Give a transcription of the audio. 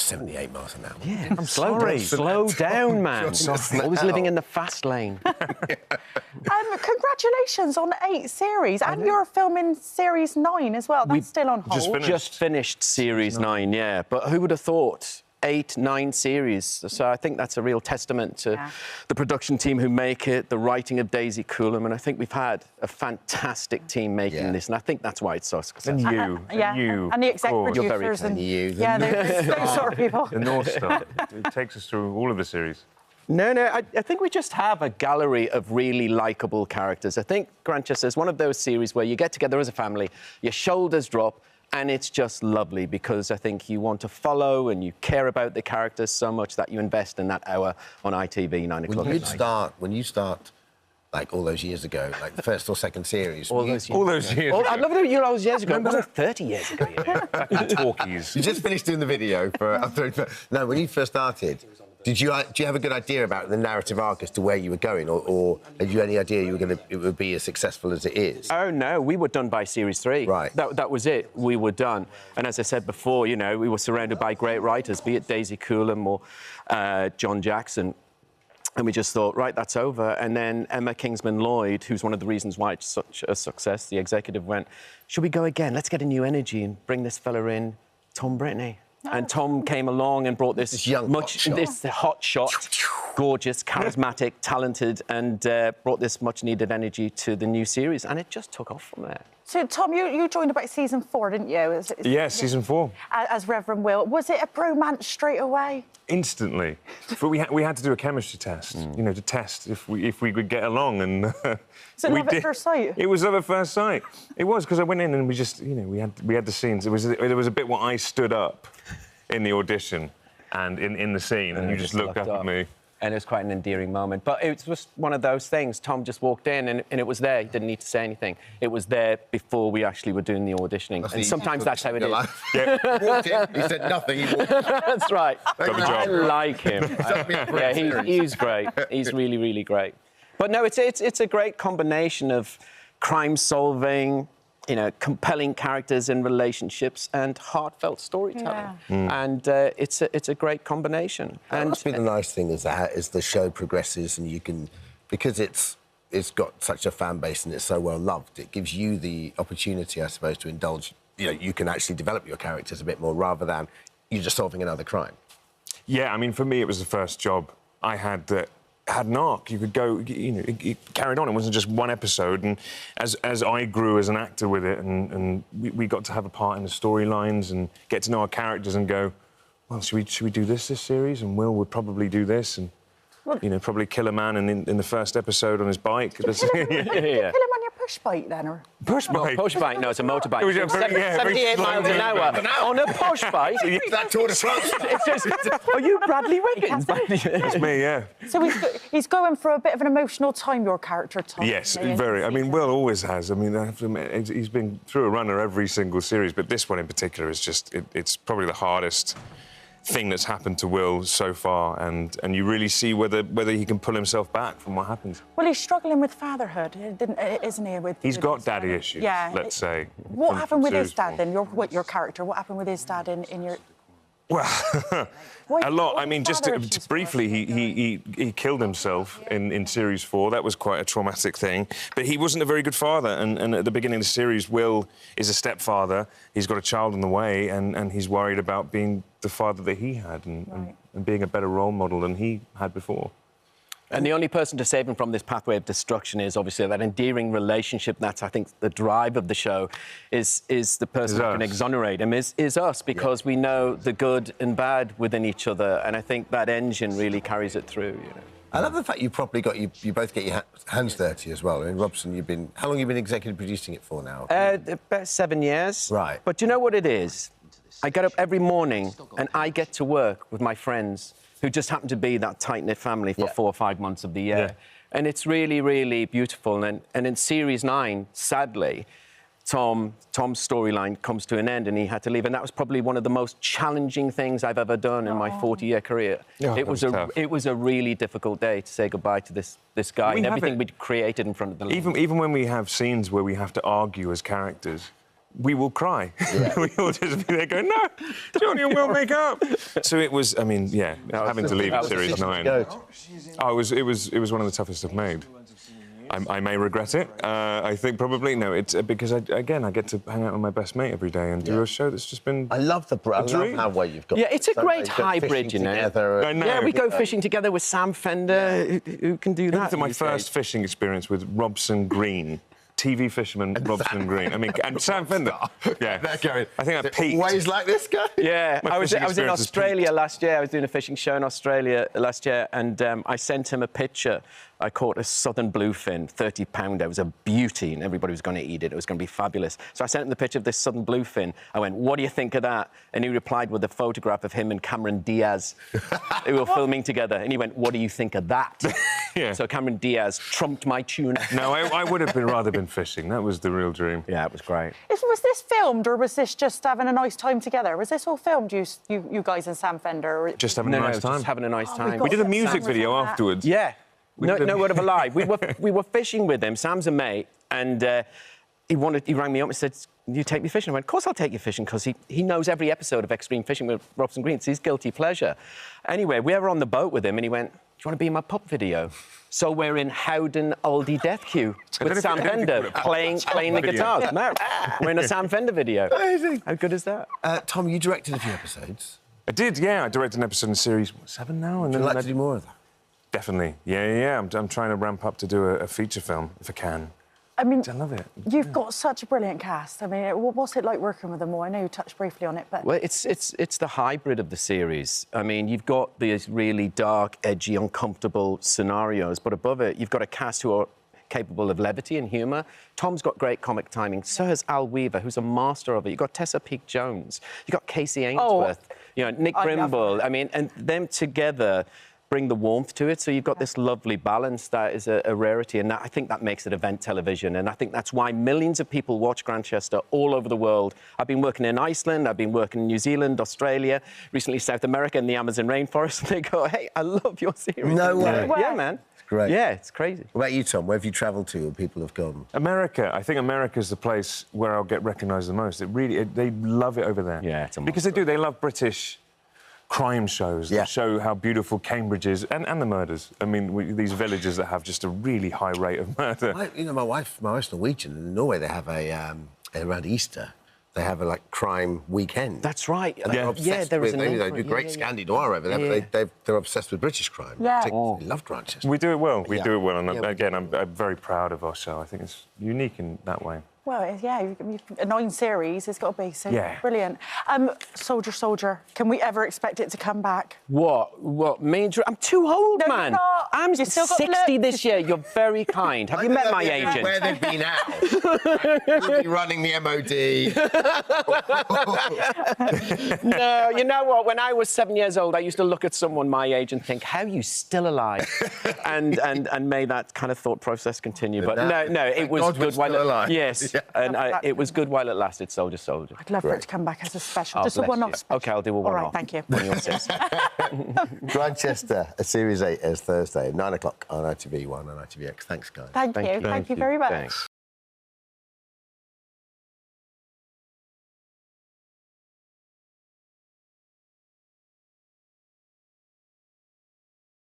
78 miles an hour. Yeah, I'm sorry. Slow down, man. Always living in the fast lane. Congratulations on 8 series, and you're filming Series 9 as well. That's still on hold. Just finished Series 9, yeah. But who would have thought? 8, 9 series. So I think that's a real testament to the production team who make it, the writing of Daisy Coulomb, and I think we've had a fantastic team making this, and I think that's why it's so successful. And you, and the exec producers, and you, those sort of people. the North Star. It takes us through all of the series. No, I think we just have a gallery of really likeable characters. I think Grantchester is one of those series where you get together as a family, your shoulders drop, and it's just lovely because I think you want to follow and you care about the characters so much that you invest in that hour on ITV, 9 o'clock at night. When you start, like, all those years ago, like the first or second series... All those years ago. I'd love it all those years ago. It wasn't 30 years ago, you know. Back in talkies. You just finished doing the video for... No, when you first started... do you have a good idea about the narrative arc as to where you were going, or had you any idea it would be as successful as it is? Oh, no, we were done by Series 3. Right. That was it. We were done. And as I said before, you know, we were surrounded by great writers, be it Daisy Coulomb or John Jackson. And we just thought, right, that's over. And then Emma Kingsman-Lloyd, who's one of the reasons why it's such a success, the executive went, should we go again? Let's get a new energy and bring this fella in, Tom Brittney. And Tom came along and brought this hot shot, gorgeous, charismatic, talented, and brought this much-needed energy to the new series, and it just took off from there. So, Tom, you joined about season 4, didn't you? Season 4. As Reverend Will. Was it a bromance straight away? Instantly. But we had to do a chemistry test, you know, to test if we could get along, and so love at first sight? It was love at first sight. It was, because I went in and we just, you know, we had the scenes. There was a bit where I stood up in the audition and in the scene, and you just looked up at me. And it was quite an endearing moment. But it was one of those things. Tom just walked in and it was there. He didn't need to say anything. It was there before we actually were doing the auditioning. And sometimes that's how it is. Yeah. Walked in, he said nothing, he walked in. That's right. Got the job. I like him. He's great. He's really, really great. But no, it's a great combination of crime-solving, you know, compelling characters and relationships and heartfelt storytelling. And it's a great combination. And must be the nice thing is that as the show progresses and you can, because it's got such a fan base and it's so well loved, it gives you the opportunity, I suppose, to indulge. You know, you can actually develop your characters a bit more rather than you're just solving another crime. Yeah, I mean, for me, it was the first job I had that had an arc. You could go, you know, it carried on. It wasn't just one episode. And as I grew as an actor with it, and we got to have a part in the storylines and get to know our characters and go, well, should we do this series? And Will would probably do this, and you know, probably kill a man in the first episode on his bike. Did you kill him on your push bike then, or push bike? Push bike? No, it's a motorbike. It was 78 miles an hour on a push bike. That Tour de France. It's just, are you Bradley Wiggins? It's me, yeah. So he's going for a bit of an emotional time, your character, Tom. Yes, very. I mean, Will always has. I mean, I have to admit, he's been through a runner every single series, but this one in particular is just, it's probably the hardest thing that's happened to Will so far, and you really see whether he can pull himself back from what happens. Well, he's struggling with fatherhood, isn't he? He's got daddy issues, let's say. What happened with his dad, then, your character? What happened with his dad in your... Well, a lot. I mean, just briefly, he killed himself in Series 4. That was quite a traumatic thing. But he wasn't a very good father. And at the beginning of the series, Will is a stepfather. He's got a child on the way, and he's worried about being the father that he had and being a better role model than he had before. And the only person to save him from this pathway of destruction is obviously that endearing relationship. That's, I think, the drive of the show, is the person who can exonerate him, is us, because we know the good and bad within each other. And I think that engine really carries it through, you know. I love the fact you properly got, you both get your hands dirty as well. I mean, Robson, how long have you been executive producing it for now? About 7 years. Right. But do you know what it is? I get up every morning and I get to work with my friends who just happen to be that tight-knit family for 4 or 5 months of the year. Yeah. And it's really, really beautiful. And in Series 9, sadly, Tom's storyline comes to an end and he had to leave. And that was probably one of the most challenging things I've ever done in my 40-year career. Oh, it was a really difficult day to say goodbye to this guy and everything we'd created in front of the even when we have scenes where we have to argue as characters, we will cry. We will just be there going, no, Johnny and Will make up. So it was, I mean, yeah, having to leave at Series 9. Oh, it was one of the toughest I've made. I may regret it. I think probably no. It's because I get to hang out with my best mate every day and do a show that's just been. I love how well you've got. Yeah, it's a great hybrid, you know. I know. Yeah, we go fishing together with Sam Fender. Who can do that? My first fishing experience with Robson Green. TV fisherman Robson Green. I mean, and Sam Fender. Yeah, I think I peaked. Ways like this guy. Yeah, I was in Australia last year. I was doing a fishing show in Australia last year, and I sent him a picture. I caught a southern bluefin, 30-pounder. It was a beauty, and everybody was going to eat it. It was going to be fabulous. So I sent him the picture of this southern bluefin. I went, "What do you think of that?" And he replied with a photograph of him and Cameron Diaz, who were filming together. And he went, "What do you think of that?" Yeah. So Cameron Diaz trumped my tuna. No, I would have rather been fishing. That was the real dream. Yeah, it was great. Was this filmed, or was this just having a nice time together? Was this all filmed, you guys and Sam Fender? Or... Just having a nice time. Just having a nice time. We did a music video afterwards. Yeah. No word of a lie. We were fishing with him. Sam's a mate, and he rang me up and said, "You take me fishing?" I went, "Of course I'll take you fishing," because he knows every episode of Extreme Fishing with Robson Green. It's his guilty pleasure. Anyway, we were on the boat with him, and he went, "Do you want to be in my pup video?" So we're in Howden Aldi Death Queue with Sam Fender playing the guitars. No, we're in a Sam Fender video. Amazing. How good is that? Tom, you directed a few episodes. I did, yeah. I directed an episode in series 7 now, and Would then you like to do more of that? Definitely, yeah. I'm trying to ramp up to do a feature film if I can. I mean, I love it. You've got such a brilliant cast. I mean, what's it like working with them all? I know you touched briefly on it, but... Well, it's the hybrid of the series. I mean, you've got these really dark, edgy, uncomfortable scenarios, but above it, you've got a cast who are capable of levity and humour. Tom's got great comic timing. So has Al Weaver, who's a master of it. You've got Tessa Peake-Jones. You've got Casey Ainsworth. Nick Brimble. I mean, and them together bring the warmth to it, so you've got this lovely balance that is a rarity, and I think that makes it event television, and I think that's why millions of people watch Grantchester all over the world. I've been working in Iceland, I've been working in New Zealand, Australia, recently South America in the Amazon rainforest, and they go, "Hey, I love your series." No way. Yeah, man. It's great. Yeah, it's crazy. What about you, Tom? Where have you travelled to or people have gone? America. I think America's the place where I'll get recognised the most. They love it over there. Yeah, it's a because they do. They love British crime shows that show how beautiful Cambridge is, and the murders. I mean, these villages that have just a really high rate of murder. My wife's Norwegian, and in Norway they have around Easter, they have a crime weekend. That's right. They're there was they do great Scandi noir over there, but they're obsessed with British crime. Yeah. They love Grantchester. We do it well. We do it well, and again, I'm very proud of our show. I think it's unique in that way. Well, yeah, a 9 series, it's got to be, so brilliant. Soldier, can we ever expect it to come back? What? Me and Drew? I'm too old, no, man. You're not. I'm 60 this year. You're very kind. Have you met my agent? Where they've been out. You'll be running the MOD. No, you know what? When I was 7 years old, I used to look at someone my age and think, how are you still alive? and may that kind of thought process continue. But no, it was good while it lasted. Yes. Yeah. And it was good while it lasted, Soldier. I'd love for it to come back as a special, just a one-off special. OK, I'll do a one-off. All right, thank you. When you're 6. Grantchester, Series 8 airs Thursday, 9 o'clock on ITV1 and ITVX. Thanks, guys. Thank you very much. Thanks.